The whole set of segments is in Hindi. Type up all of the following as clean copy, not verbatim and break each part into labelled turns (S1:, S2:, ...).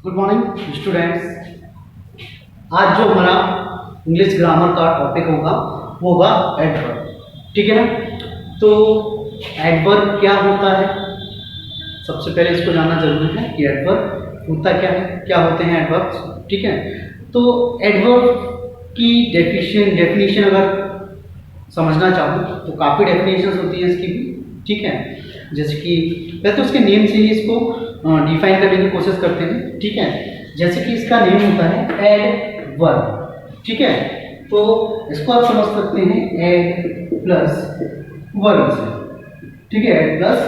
S1: Good morning students. आज जो हमारा इंग्लिश ग्रामर का टॉपिक होगा वो होगा एडवर्ब। ठीक है ना। तो एडवर्ब क्या होता है, सबसे पहले इसको जानना जरूरी है कि एडवर्ब होता क्या है, क्या होते हैं एडवर्ब्स। ठीक है। तो एडवर्ब की डेफिनेशन अगर समझना चाहूँ तो काफ़ी डेफिनेशन होती हैं इसकी भी। ठीक है। जैसे कि पहले तो उसके नेम से ही इसको डिफाइन करने की कोशिश करते हैं। ठीक है। जैसे कि इसका नेम होता है एडवर्ब। ठीक है। तो इसको आप समझ सकते हैं एड प्लस वर्ब से। ठीक है। एड प्लस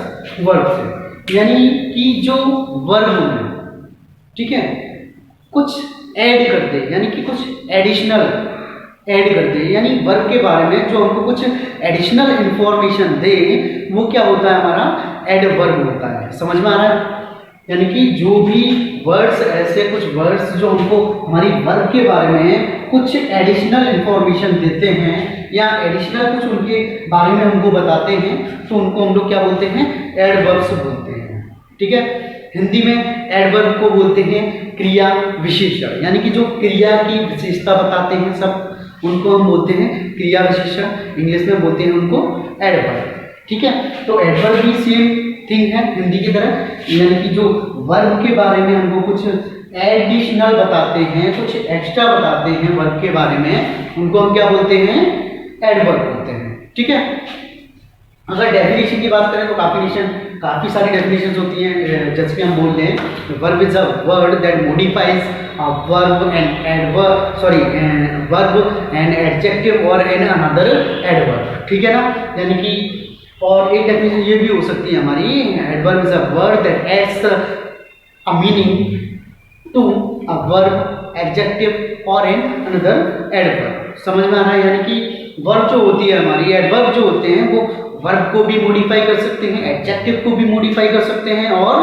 S1: वर्ब से, यानी कि जो वर्ब में, ठीक है, कुछ ऐड कर दे, यानी कि कुछ एडिशनल ऐड कर दे, यानी वर्ब के बारे में जो हमको कुछ एडिशनल इंफॉर्मेशन दे, वो क्या होता है, हमारा एडवर्ब होता है। समझ में आ रहा है। यानी कि जो भी वर्ड्स, ऐसे कुछ वर्ड्स जो हमको हमारी वर्ब के बारे में कुछ एडिशनल इंफॉर्मेशन देते हैं या एडिशनल कुछ उनके बारे में हमको बताते हैं, तो उनको हम लोग क्या बोलते हैं, एडवर्ब्स बोलते हैं। ठीक है। हिंदी में एडवर्ब को बोलते हैं क्रिया विशेषण, यानी कि जो क्रिया की विशेषता बताते हैं सब, उनको हम बोलते हैं क्रिया विशेषण। इंग्लिश में बोलते हैं उनको एडवर्ब। ठीक है। तो एडवर्ब भी सेम थिंग है हिंदी की तरह, यानी कि जो वर्ब के बारे में हमको कुछ एडिशनल बताते हैं, कुछ एक्स्ट्रा बताते हैं वर्ब के बारे में, उनको हम क्या बोलते हैं, एडवर्ब बोलते हैं। ठीक है। अगर डेफिनेशन की बात करें तो काफी सारी डेफिनेशंस होती हैं। जैसे कि हम बोल रहे हैं verb is a word that modifies verb and adjective और एन अनदर एडवर्ब। ठीक है ना। यानी कि और एक डेफिनेशन ये भी हो सकती है हमारी, adverb is a word that adds a meaning to a verb, adjective और एन अनदर एडवर्ब। समझ में आ रहा है। यानी कि वर्ब जो होती है हमारी, एडवर्ब जो होते हैं वो वर्ब को भी मॉडिफाई कर सकते हैं, एडजेक्टिव को भी मॉडिफाई कर सकते हैं और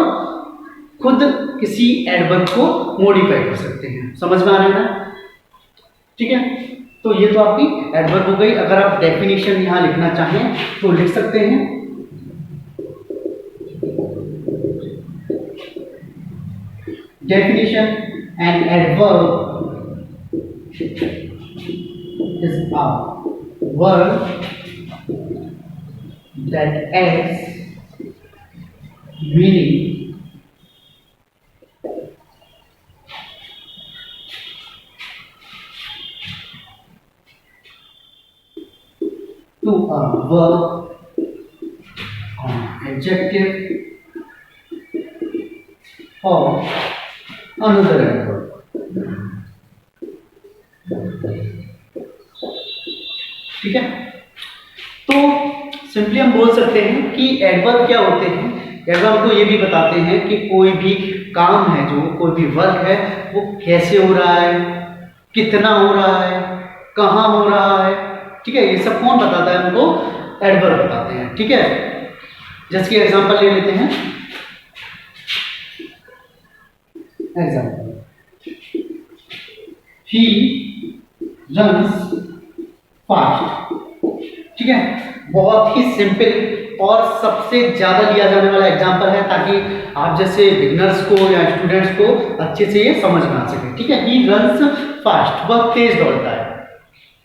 S1: खुद किसी एडवर्ब को मॉडिफाई कर सकते हैं। समझ में आ रहा है ना। ठीक है। तो ये तो आपकी एडवर्ब हो गई। अगर आप डेफिनेशन यहां लिखना चाहें तो लिख सकते हैं। Definition and adverb is a word that adds meaning to a verb, adjective or another adverb। ठीक है। तो सिंपली हम बोल सकते हैं कि एडवर्ब क्या होते हैं। एडवर्ब को ये भी बताते हैं कि कोई भी काम है, जो कोई भी वर्क है, वो कैसे हो रहा है, कितना हो रहा है, कहाँ हो रहा है। ठीक है। ये सब कौन बताता है, हमको एडवर्ब बताते हैं। ठीक है। जैसे कि एग्जांपल ले लेते हैं। Example, he runs fast. ठीक है। बहुत ही सिंपल और सबसे ज्यादा लिया जाने वाला एग्जांपल है, ताकि आप जैसे बिगिनर्स को या स्टूडेंट्स को अच्छे से ये समझ में आ सके। ठीक है। ही रन्स फास्ट, वह तेज दौड़ता है।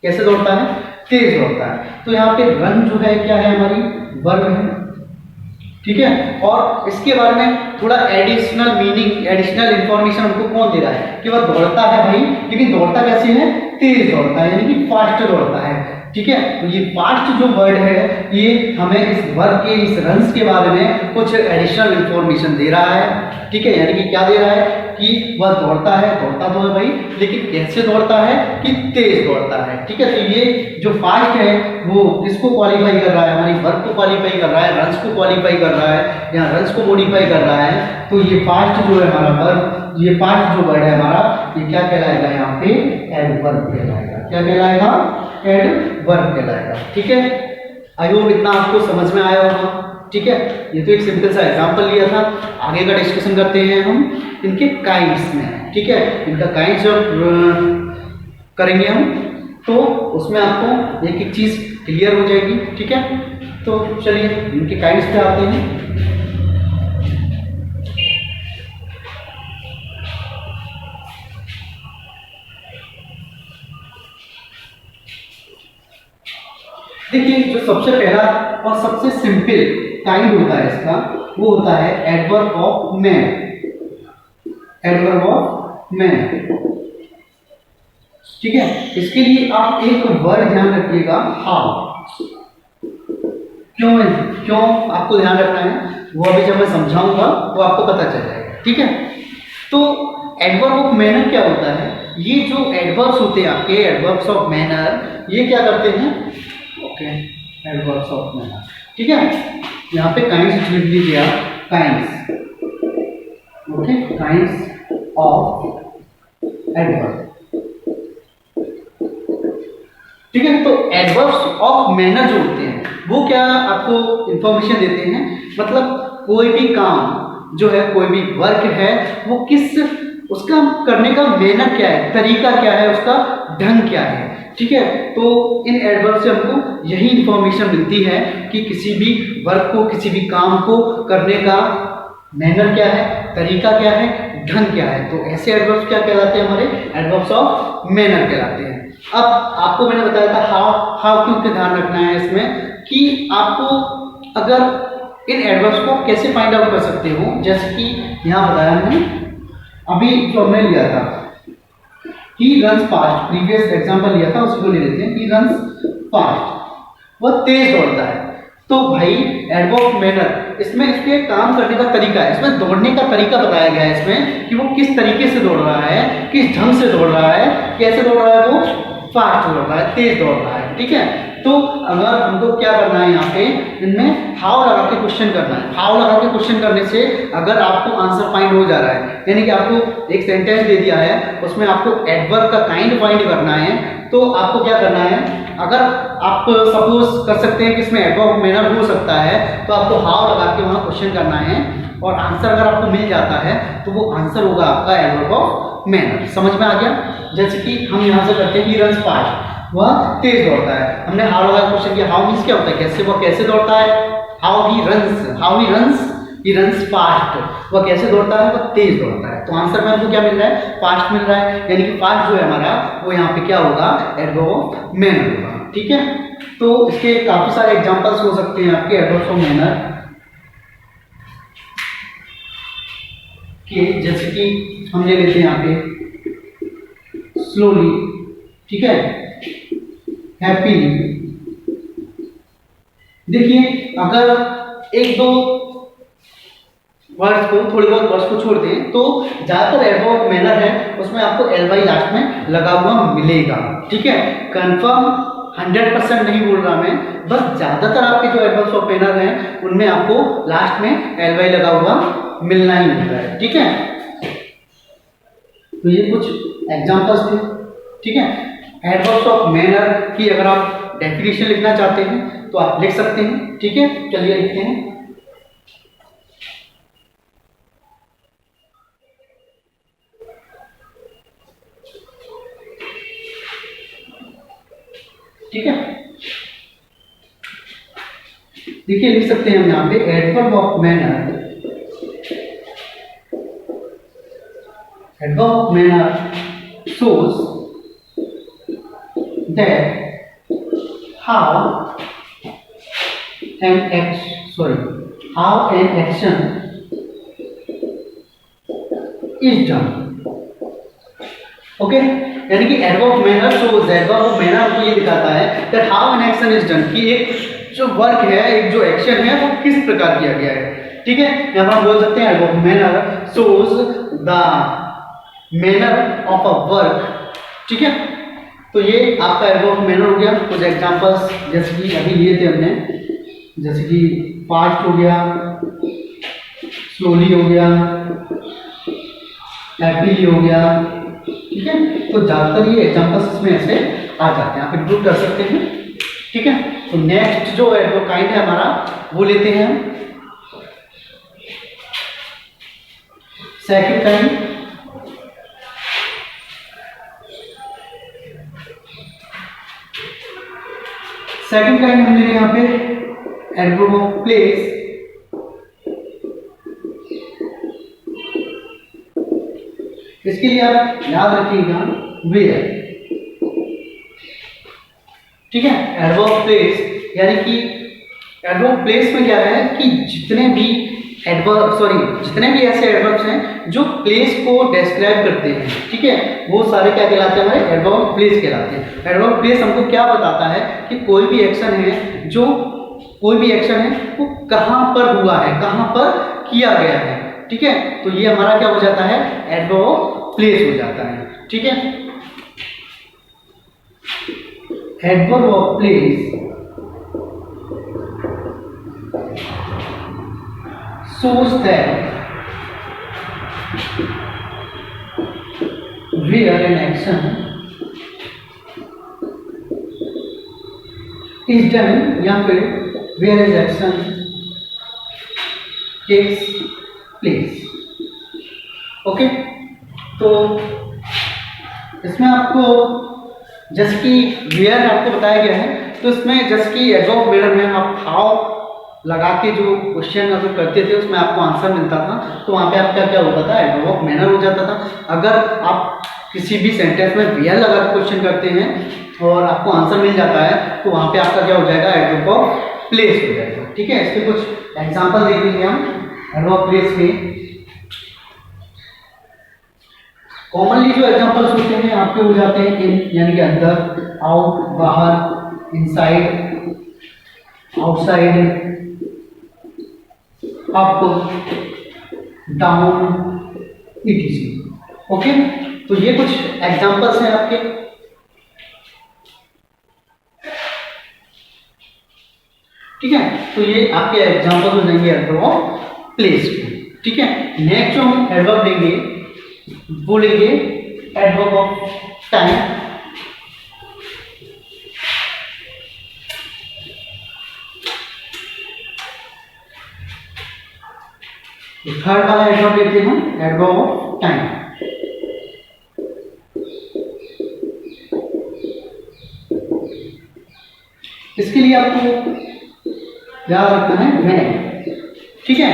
S1: कैसे दौड़ता है, तेज दौड़ता है। तो यहाँ पे रन जो है क्या है, हमारी वर्ब है। ठीक है। और इसके बारे में थोड़ा एडिशनल मीनिंग, एडिशनल इंफॉर्मेशन हमको कौन दे रहा है कि वह दौड़ता है भाई, लेकिन दौड़ता कैसे है, तेज दौड़ता है, यानी कि फास्ट दौड़ता है। ठीक है। तो ये फास्ट जो वर्ड है, ये हमें इस वर्ब के, इस रन्स के बारे में कुछ एडिशनल इंफॉर्मेशन दे रहा है। ठीक है। यानी कि क्या दे रहा है कि वह दौड़ता है, दौड़ता तो है भाई, लेकिन कैसे दौड़ता है, कि तेज दौड़ता है। ठीक है। तो ये जो फास्ट है वो किसको क्वालिफाई कर रहा है, हमारी वर्ब को क्वालिफाई कर रहा है, रन्स को क्वालिफाई कर रहा है या रन्स को मॉडिफाई कर रहा है। तो ये फास्ट जो है हमारा वर्ब, ये फास्ट जो वर्ड है हमारा, ये क्या कहलाएगा, यहाँ पे एडवर्ब कहलाएगा। क्या कहलाएगा, एडवर्ब कहलाएगा। ठीक है। आई होप इतना आपको समझ में आया होगा। ठीक है। ये तो एक सिंपल सा एग्जांपल लिया था। आगे का डिस्कशन करते हैं हम इनके काइंड्स में। ठीक है। इनका काइंड्स जब करेंगे हम, तो उसमें आपको एक एक चीज क्लियर हो जाएगी। ठीक है। तो चलिए इनके काइंड्स पे आते हैं। देखिए जो सबसे पहला और सबसे सिंपल काइंड होता है इसका, वो होता है adverb of manner. Adverb of manner, ठीक है। इसके लिए आप एक वर्ड ध्यान रखिएगा, हाउ। क्यों क्यों आपको ध्यान रखना है वो अभी जब मैं समझाऊंगा वो आपको पता चल जाएगा, ठीक है। तो एडवर्ब ऑफ मैनर क्या होता है? ये जो एडवर्ब्स होते हैं आपके, एडवर्ब्स ऑफ मैनर, ये क्या करते हैं? ओके, एडवर्ब्स ऑफ मैनर, ठीक है। यहाँ पे काइंड्स लिख लीजिए आप, kinds, okay, kinds of adverb, ठीक है। तो एडवर्ब्स ऑफ मैनर जो होते हैं वो क्या आपको इंफॉर्मेशन देते हैं, मतलब कोई भी काम जो है, कोई भी वर्क है, वो किस, उसका करने का मैनर क्या है, तरीका क्या है, उसका ढंग क्या है, ठीक है। तो इन एडवर्ब से हमको यही इंफॉर्मेशन मिलती है कि किसी भी वर्क को, किसी भी काम को करने का मैनर क्या है, तरीका क्या है, ढंग क्या है। तो ऐसे एडवर्ब्स क्या कहलाते हैं? हमारे एडवर्ब्स ऑफ मैनर कहलाते हैं। अब आपको मैंने बताया था हाउ क्यों ध्यान रखना है इसमें, कि आपको अगर इन एडवर्ब्स को कैसे फाइंड आउट कर सकते हो, जैसे कि यहाँ बताया हमने, अभी जो हमने लिया था he runs fast, previous example लिया था उसको ले लेते हैं, ही रन्स फास्ट, वह तेज दौड़ता है। तो भाई एडवर्ब ऑफ मैनर, इसमें इसके काम करने का तरीका है, इसमें दौड़ने का तरीका बताया गया है इसमें कि वो किस तरीके से दौड़ रहा है, किस ढंग से दौड़ रहा है, कैसे दौड़ रहा है, वो फास्ट दौड़ रहा है, तेज दौड़ रहा है, ठीक है। तो अगर हमको क्या करना है यहाँ पे, इनमें हाउ लगा के क्वेश्चन करना है। हाउ लगा के क्वेश्चन करने से अगर आपको आंसर फाइंड हो जा रहा है, यानी कि आपको एक सेंटेंस दे दिया है, उसमें आपको एडवर्ब का काइंड फाइंड करना है, तो आपको क्या करना है, अगर आप सपोज कर सकते हैं कि इसमें एडवर्ब मैनर हो सकता है, तो आपको हाउ लगा के वहाँ क्वेश्चन करना है, और आंसर अगर आपको मिल जाता है तो वो आंसर होगा आपका एडवर्ब ऑफ मैनर। समझ में आ गया? जैसे कि हम यहाँ से करते हैं ही रन्स फास्ट, वह तेज दौड़ता है। हमने हाउ लगा क्वेश्चन किया, हाउ मीन्स क्या होता है, कैसे, वह कैसे दौड़ता है, हाउ ही रन्स फास्ट, वह कैसे दौड़ता है, वह तेज दौड़ता है। तो आंसर में हमको क्या मिल रहा है? फास्ट मिल रहा है, यानी कि फास्ट जो है हमारा, वो यहाँ पे क्या होगा? एडवर्ब ऑफ मैनर होगा, ठीक है। तो इसके काफी सारे एग्जांपल्स हो सकते हैं आपके एडवर्ब ऑफ मैनर के, जैसे कि हम ले लेते हैं यहाँ पे स्लोली, ठीक है, हैप्पीली। देखिए अगर एक दो वर्ड्स को, थोड़े बहुत वर्ड्स को छोड़ दें, तो ज्यादातर एडवर्ब ऑफ मैनर है उसमें आपको एल लास्ट में लगा हुआ मिलेगा, ठीक है। कंफर्म 100% नहीं बोल रहा मैं, बस ज्यादातर आपके जो एडवर्ब्स ऑफ मैनर हैं उनमें आपको लास्ट में एल लगा हुआ मिलना ही होता है, ठीक है। तो ये कुछ एग्जांपल्स थे, ठीक है। एडवर्ब्स ऑफ मैनर की अगर आप डेफिनेशन लिखना चाहते हैं तो आप लिख सकते हैं, ठीक है। चलिए लिखते हैं। ठीक है, देखिए लिख सकते हैं हम यहाँ पे adverb of manner, adverb of manner shows that how an action is done, okay. यानी कि adverb of manner shows, adverb of manner आपको ये दिखाता है that how an action is done, कि एक जो वर्क है, एक जो एक्शन है, वो किस प्रकार किया गया है, ठीक है। यहाँ पर हम बोल सकते हैं adverb of manner shows the manner of a work, ठीक है। तो ये आपका एडवर्ब ऑफ मैनर हो गया। कुछ एग्जांपल्स जैसे कि अभी लिए थे हमने, जैसे कि फास्ट हो गया, स्लोली हो गया, हैप्पीली हो गया, ठीक है। तो ज्यादातर ये एग्जांपल्स इसमें ऐसे आ जाते हैं, आप इंक्लूड कर सकते हैं, ठीक है। तो नेक्स्ट जो एडवर्ब काइंड है हमारा, वो लेते हैं हम सेकंड काइंड। सेकंड काइंड हम ले रहे हैं यहाँ पे एडवर्ब ऑफ प्लेस। इसके लिए आप याद रखिएगा वेयर, ठीक है। एडवर्ब ऑफ प्लेस यानी कि एडवर्ब प्लेस में क्या है कि जितने भी ऐसे एडवर्ब्स हैं जो प्लेस को डिस्क्राइब करते हैं, ठीक है, वो सारे क्या कहलाते हैं, हमारे एडवर्ब प्लेस कहलाते हैं। एडवर्ब प्लेस हमको क्या बताता है कि कोई भी एक्शन है वो कहाँ पर हुआ है, कहाँ पर किया गया है, ठीक है। तो ये हमारा क्या हो जाता है, एडवर्ब प्लेस हो जाता है, ठीक है। Adverb of place shows that where an action is done या फिर where an action takes place, okay. तो इसमें आपको जैसे कि वेयर आपको बताया गया है, तो इसमें जैसे कि एडवर्ब मेथड में आप हाउ लगा के जो क्वेश्चन अगर करते थे उसमें आपको आंसर मिलता था, तो वहाँ पे आपका क्या होता था, एडवर्ब मैनर हो जाता था। अगर आप किसी भी सेंटेंस में वेयर लगा के क्वेश्चन करते हैं और आपको आंसर मिल जाता है, तो वहाँ पे आपका क्या हो जाएगा, एडवर्ब ऑफ प्लेस हो जाएगा, ठीक है। इसके कुछ एग्जाम्पल देख लीजिए हम एडवर्ब प्लेस में। कॉमनली जो एग्जाम्पल्स होते हैं आपके हो जाते हैं इन, यानी कि अंदर, आउट बाहर, inside outside, up down, etc, okay. तो ये कुछ एग्जांपल्स हैं आपके, ठीक है। तो ये आपके एग्जांपल्स हो जाएंगे एडवर्ब ऑफ प्लेस के, ठीक है। नेक्स्ट जो हम एडवर्ब लेंगे वो लेंगे एडवर्ब ऑफ टाइम। थर्ड वाला एडवर्ब लेते हैं हम, एडवर्ब ऑफ टाइम। इसके लिए आपको याद रखना है व्हेन, ठीक है।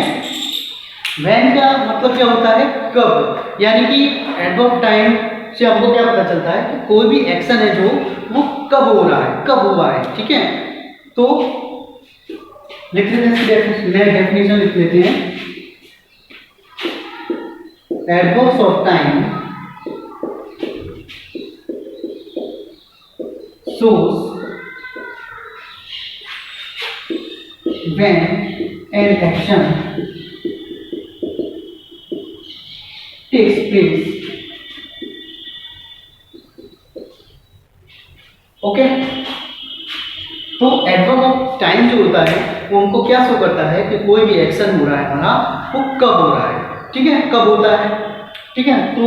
S1: व्हेन का मतलब क्या होता है, कब, यानी कि एडवर्ब टाइम से हमको क्या पता चलता है कि कोई भी एक्शन है जो वो कब हो रहा है, कब हुआ है, ठीक है। तो लिख लेते हैं, डेफिनेशन लिख लेते हैं। Adverbs of time shows when an action takes place, okay. तो एडवर्ब ऑफ टाइम जो होता है वो हमको क्या शो करता है कि कोई भी एक्शन हो रहा है हमारा वो कब हो रहा है, ठीक है, कब होता है, ठीक है। तो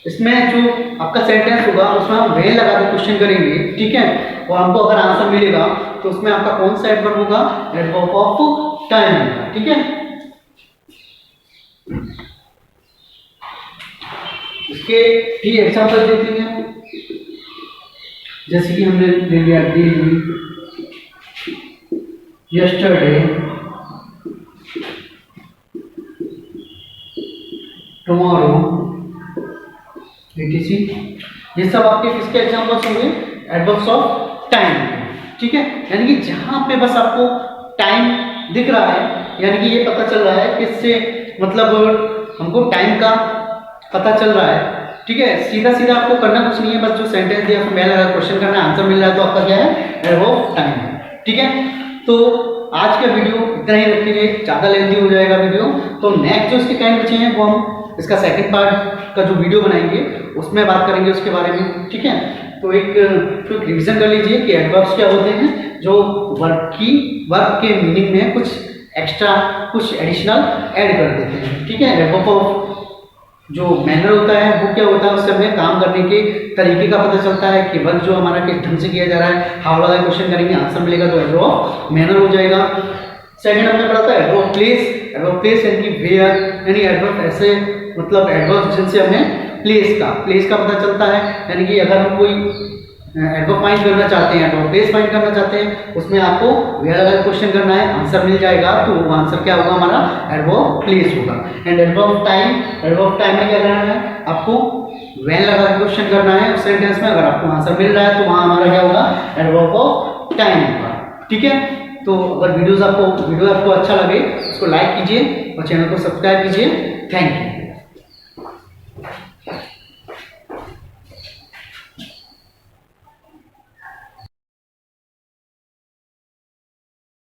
S1: इसमें जो आपका सेंटेंस होगा उसमें हम व्हेन लगा के क्वेश्चन करेंगे, ठीक है, और हमको अगर आंसर मिलेगा तो उसमें आपका कौन सा एडवर्ब होगा, एडवर्ब ऑफ टाइम होगा, ठीक है। इसके भी एग्जांपल देते हैं, जैसे कि हमने ले लिया यस्टरडे, टुमारो, etc, ये सब आपके किसके एग्जांपल्स होंगे, एडवर्ब्स ऑफ टाइम, ठीक है। यानी कि जहां पे बस आपको टाइम दिख रहा है, यानी कि ये पता चल रहा है कि इससे मतलब हमको टाइम का पता चल रहा है, ठीक है। सीधा सीधा आपको करना कुछ नहीं है, बस जो सेंटेंस दिया उसमें मैं लगा क्वेश्चन करना है, आंसर मिल रहा है, तो आपका क्या है, एडवर्ब ऑफ टाइम है, ठीक है। तो आज का वीडियो इतना ही रखिए, ज़्यादा लेंथी हो जाएगा वीडियो। तो नेक्स्ट जो इसके टाइम बचे हैं वो हम इसका सेकंड पार्ट का जो वीडियो बनाएंगे उसमें बात करेंगे उसके बारे में, ठीक है। तो एक क्विक रिवीजन कर लीजिए कि एडवर्ब्स क्या होते हैं, जो वर्ब के मीनिंग में कुछ एक्स्ट्रा, कुछ एडिशनल ऐड कर देते हैं, ठीक है। एडवर्ब ऑफ जो मैनर होता है वो क्या होता है, उससे हमें काम करने के तरीके का पता चलता है कि वर्क जो हमारा किस ढंग से किया जा रहा है, हाउ वाला क्वेश्चन करेंगे, आंसर मिलेगा तो एडवर्ब ऑफ मैनर हो जाएगा। सेकंड हमने पढ़ा था एडवर्ब प्लेस। एडवर्ब प्लेस यानी कि वेयर, यानी एडवर्ब ऐसे मतलब एडवर्ब जिनसे हमें प्लेस का पता चलता है, यानी कि अगर हम कोई एडवर्ब फाइंड करना चाहते हैं, एडवर्ब प्लेस फाइंड करना चाहते हैं, उसमें आपको वेयर अगर क्वेश्चन करना है, आंसर मिल जाएगा, तो वो आंसर क्या होगा हमारा, एडवर्ब प्लेस होगा। एंड एडवर्ब टाइम में क्या करना है, आपको व्हेन लगा क्वेश्चन करना है उस सेंटेंस में, अगर आपको आंसर मिल रहा है तो वहाँ हमारा क्या होगा, एडवर्ब ऑफ टाइम होगा, ठीक है, तो अगर वीडियो आपको अच्छा लगे उसको लाइक कीजिए और चैनल को सब्सक्राइब कीजिए। Thank you.